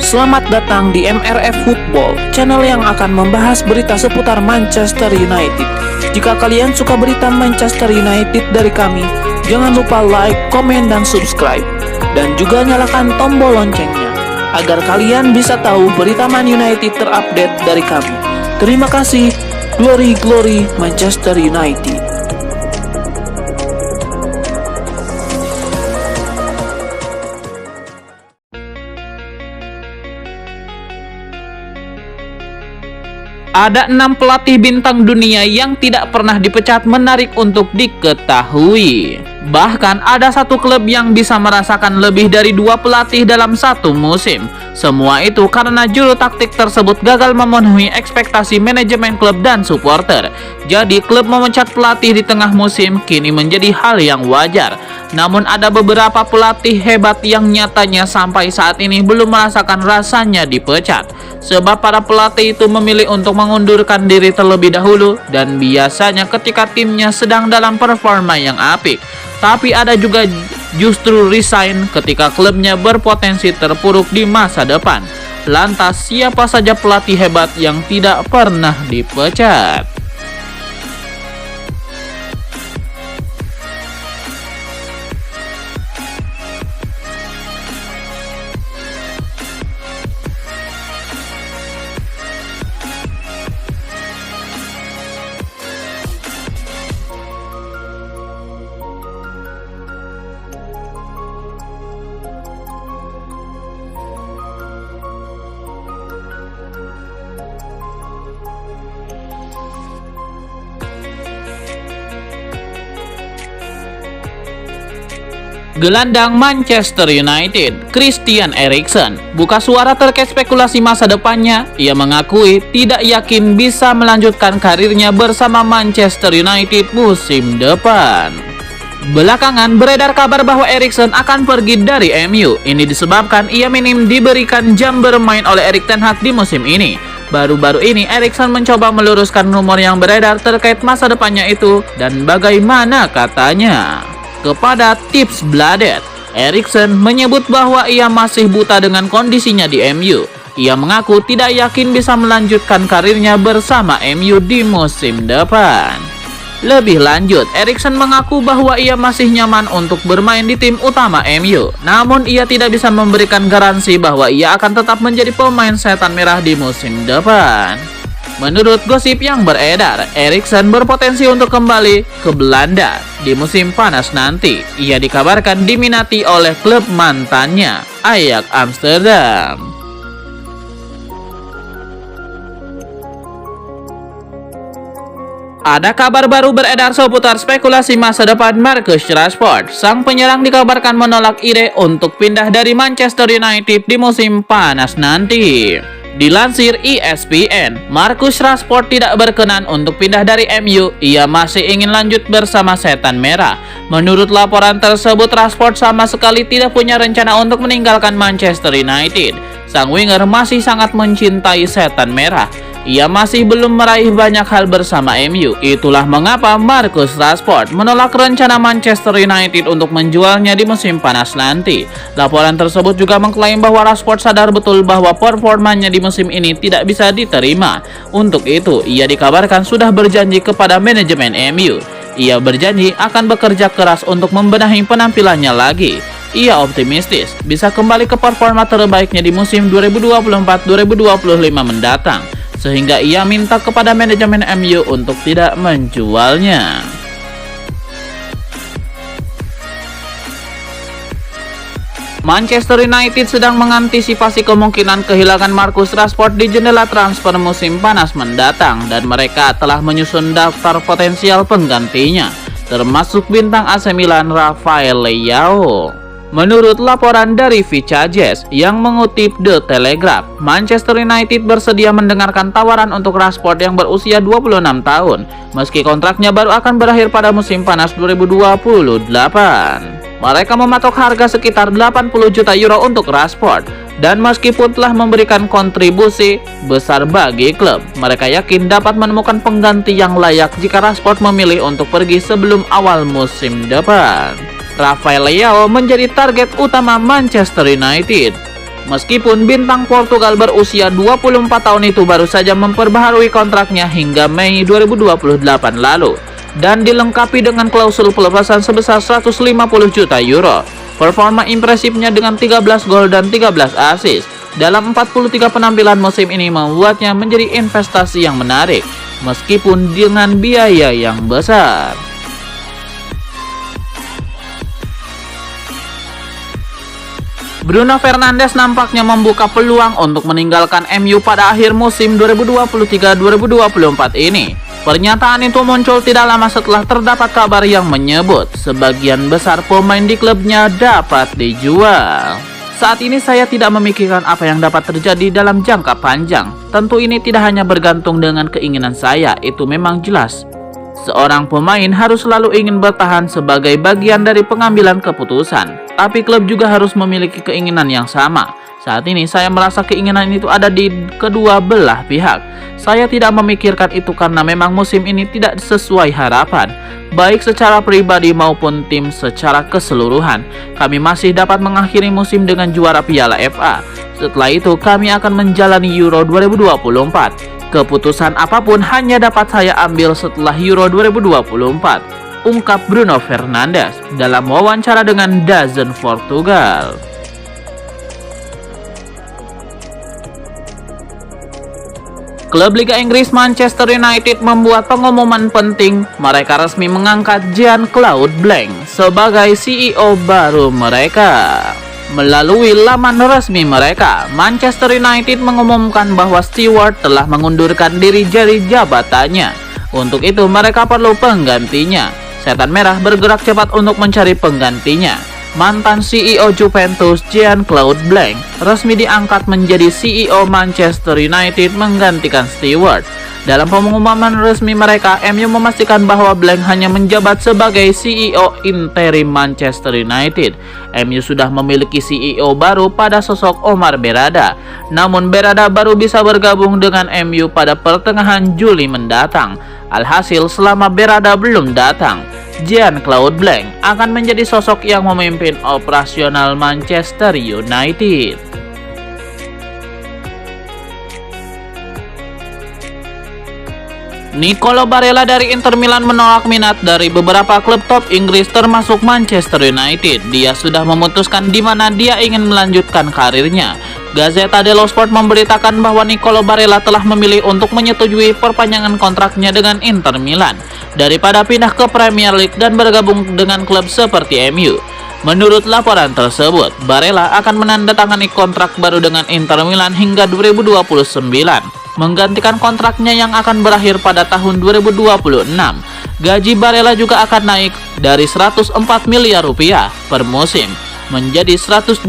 Selamat datang di MRF Football, channel yang akan membahas berita seputar Manchester United. Jika kalian suka berita Manchester United dari kami, jangan lupa like, komen, dan subscribe. Dan juga nyalakan tombol loncengnya, agar kalian bisa tahu berita Man United terupdate dari kami. Terima kasih, Glory Glory Manchester United. Ada 6 pelatih bintang dunia yang tidak pernah dipecat menarik untuk diketahui. Bahkan ada satu klub yang bisa merasakan lebih dari 2 pelatih dalam satu musim. Semua itu karena juru taktik tersebut gagal memenuhi ekspektasi manajemen klub dan supporter. Jadi klub memecat pelatih di tengah musim kini menjadi hal yang wajar. Namun ada beberapa pelatih hebat yang nyatanya sampai saat ini belum merasakan rasanya dipecat. Sebab para pelatih itu memilih untuk mengundurkan diri terlebih dahulu dan biasanya ketika timnya sedang dalam performa yang apik. Tapi ada juga justru resign ketika klubnya berpotensi terpuruk di masa depan. Lantas siapa saja pelatih hebat yang tidak pernah dipecat? Gelandang Manchester United, Christian Eriksen, buka suara terkait spekulasi masa depannya. Ia mengakui tidak yakin bisa melanjutkan karirnya bersama Manchester United musim depan. Belakangan beredar kabar bahwa Eriksen akan pergi dari MU. Ini disebabkan ia minim diberikan jam bermain oleh Erik ten Hag di musim ini. Baru-baru ini Eriksen mencoba meluruskan rumor yang beredar terkait masa depannya itu dan bagaimana katanya. Kepada Tips Bladet, Eriksen menyebut bahwa ia masih buta dengan kondisinya di MU. Ia mengaku tidak yakin bisa melanjutkan karirnya bersama MU di musim depan. Lebih lanjut, Eriksen mengaku bahwa ia masih nyaman untuk bermain di tim utama MU. Namun ia tidak bisa memberikan garansi bahwa ia akan tetap menjadi pemain setan merah di musim depan. Menurut gosip yang beredar, Eriksen berpotensi untuk kembali ke Belanda di musim panas nanti. Ia dikabarkan diminati oleh klub mantannya, Ajax Amsterdam. Ada kabar baru beredar seputar spekulasi masa depan Marcus Rashford. Sang penyerang dikabarkan menolak ide untuk pindah dari Manchester United di musim panas nanti. Dilansir ESPN, Marcus Rashford tidak berkenan untuk pindah dari MU. Ia masih ingin lanjut bersama Setan Merah. Menurut laporan tersebut, Rashford sama sekali tidak punya rencana untuk meninggalkan Manchester United. Sang winger masih sangat mencintai Setan Merah. Ia masih belum meraih banyak hal bersama MU. Itulah mengapa Marcus Rashford menolak rencana Manchester United untuk menjualnya di musim panas nanti. Laporan tersebut juga mengklaim bahwa Rashford sadar betul bahwa performanya di musim ini tidak bisa diterima. Untuk itu, ia dikabarkan sudah berjanji kepada manajemen MU. Ia berjanji akan bekerja keras untuk membenahi penampilannya lagi. Ia optimistis bisa kembali ke performa terbaiknya di musim 2024-2025 mendatang. Sehingga ia minta kepada manajemen MU untuk tidak menjualnya. Manchester United sedang mengantisipasi kemungkinan kehilangan Marcus Rashford di jendela transfer musim panas mendatang dan mereka telah menyusun daftar potensial penggantinya, termasuk bintang AC Milan Rafael Leao. Menurut laporan dari Vicajes yang mengutip The Telegraph, Manchester United bersedia mendengarkan tawaran untuk Rashford yang berusia 26 tahun, meski kontraknya baru akan berakhir pada musim panas 2028. Mereka mematok harga sekitar 80 juta euro untuk Rashford, dan meskipun telah memberikan kontribusi besar bagi klub, mereka yakin dapat menemukan pengganti yang layak jika Rashford memilih untuk pergi sebelum awal musim depan. Rafael Leao menjadi target utama Manchester United. Meskipun bintang Portugal berusia 24 tahun itu baru saja memperbaharui kontraknya hingga Mei 2028 lalu dan dilengkapi dengan klausul pelepasan sebesar 150 juta euro. Performa impresifnya dengan 13 gol dan 13 assist dalam 43 penampilan musim ini membuatnya menjadi investasi yang menarik meskipun dengan biaya yang besar. Bruno Fernandes nampaknya membuka peluang untuk meninggalkan MU pada akhir musim 2023-2024 ini. Pernyataan itu muncul tidak lama setelah terdapat kabar yang menyebut sebagian besar pemain di klubnya dapat dijual. Saat ini saya tidak memikirkan apa yang dapat terjadi dalam jangka panjang. Tentu ini tidak hanya bergantung dengan keinginan saya, itu memang jelas. Seorang pemain harus selalu ingin bertahan sebagai bagian dari pengambilan keputusan, tapi klub juga harus memiliki keinginan yang sama. Saat ini saya merasa keinginan itu ada di kedua belah pihak. Saya tidak memikirkan itu karena memang musim ini tidak sesuai harapan, baik secara pribadi maupun tim secara keseluruhan. Kami masih dapat mengakhiri musim dengan juara Piala FA. Setelah itu kami akan menjalani Euro 2024. Keputusan apapun hanya dapat saya ambil setelah Euro 2024, ungkap Bruno Fernandes dalam wawancara dengan DAZN Portugal. Klub Liga Inggris Manchester United membuat pengumuman penting. Mereka resmi mengangkat Jean-Claude Blanc sebagai CEO baru mereka. Melalui laman resmi mereka, Manchester United mengumumkan bahwa Stewart telah mengundurkan diri dari jabatannya. Untuk itu mereka perlu penggantinya. Setan Merah bergerak cepat untuk mencari penggantinya. Mantan CEO Juventus Jean-Claude Blanc resmi diangkat menjadi CEO Manchester United menggantikan Stewart. Dalam pengumuman resmi mereka, MU memastikan bahwa Blanc hanya menjabat sebagai CEO interim Manchester United. MU sudah memiliki CEO baru pada sosok Omar Berrada. Namun Berrada baru bisa bergabung dengan MU pada pertengahan Juli mendatang. Alhasil selama Berrada belum datang, Jean-Claude Blanc akan menjadi sosok yang memimpin operasional Manchester United. Nicolo Barella dari Inter Milan menolak minat dari beberapa klub top Inggris termasuk Manchester United. Dia sudah memutuskan di mana dia ingin melanjutkan karirnya. Gazzetta dello Sport memberitakan bahwa Nicolo Barella telah memilih untuk menyetujui perpanjangan kontraknya dengan Inter Milan daripada pindah ke Premier League dan bergabung dengan klub seperti MU. Menurut laporan tersebut, Barella akan menandatangani kontrak baru dengan Inter Milan hingga 2029, menggantikan kontraknya yang akan berakhir pada tahun 2026. Gaji Barella juga akan naik dari 104 miliar rupiah per musim menjadi 121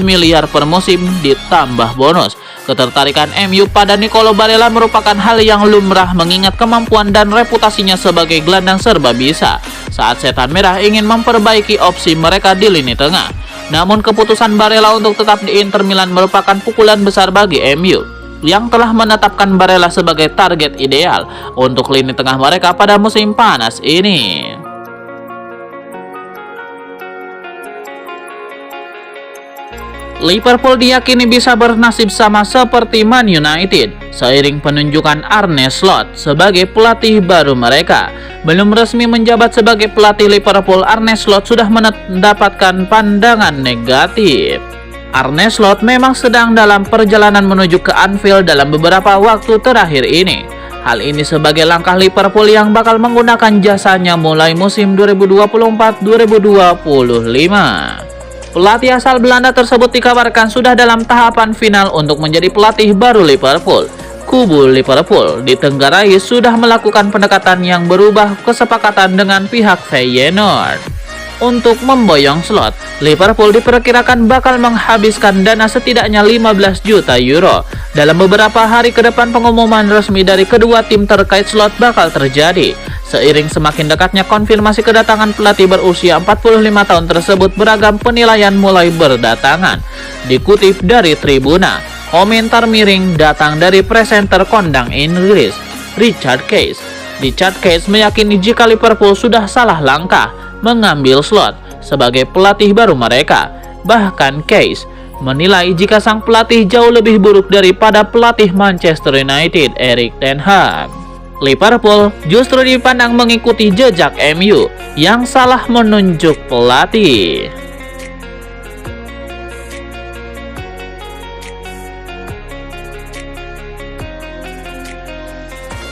miliar per musim ditambah bonus. Ketertarikan MU pada Nicolo Barella merupakan hal yang lumrah mengingat kemampuan dan reputasinya sebagai gelandang serba bisa saat Setan Merah ingin memperbaiki opsi mereka di lini tengah. Namun keputusan Barella untuk tetap di Inter Milan merupakan pukulan besar bagi MU yang telah menetapkan Barella sebagai target ideal untuk lini tengah mereka pada musim panas ini. Liverpool diyakini bisa bernasib sama seperti Man United seiring penunjukan Arne Slot sebagai pelatih baru mereka. Belum resmi menjabat sebagai pelatih Liverpool, Arne Slot sudah mendapatkan pandangan negatif. Arne Slot memang sedang dalam perjalanan menuju ke Anfield dalam beberapa waktu terakhir ini. Hal ini sebagai langkah Liverpool yang bakal menggunakan jasanya mulai musim 2024-2025. Pelatih asal Belanda tersebut dikabarkan sudah dalam tahapan final untuk menjadi pelatih baru Liverpool. Kubu Liverpool ditenggarai sudah melakukan pendekatan yang berubah kesepakatan dengan pihak Feyenoord. Untuk memboyong Slot, Liverpool diperkirakan bakal menghabiskan dana setidaknya 15 juta euro. Dalam beberapa hari ke depan pengumuman resmi dari kedua tim terkait Slot bakal terjadi. Seiring semakin dekatnya konfirmasi kedatangan pelatih berusia 45 tahun tersebut, beragam penilaian mulai berdatangan. Dikutip dari Tribuna, komentar miring datang dari presenter kondang Inggris, Richard Case. Richard Case meyakini jika Liverpool sudah salah langkah mengambil Slot sebagai pelatih baru mereka. Bahkan Case menilai jika sang pelatih jauh lebih buruk daripada pelatih Manchester United, Erik ten Hag. Liverpool justru dipandang mengikuti jejak MU yang salah menunjuk pelatih.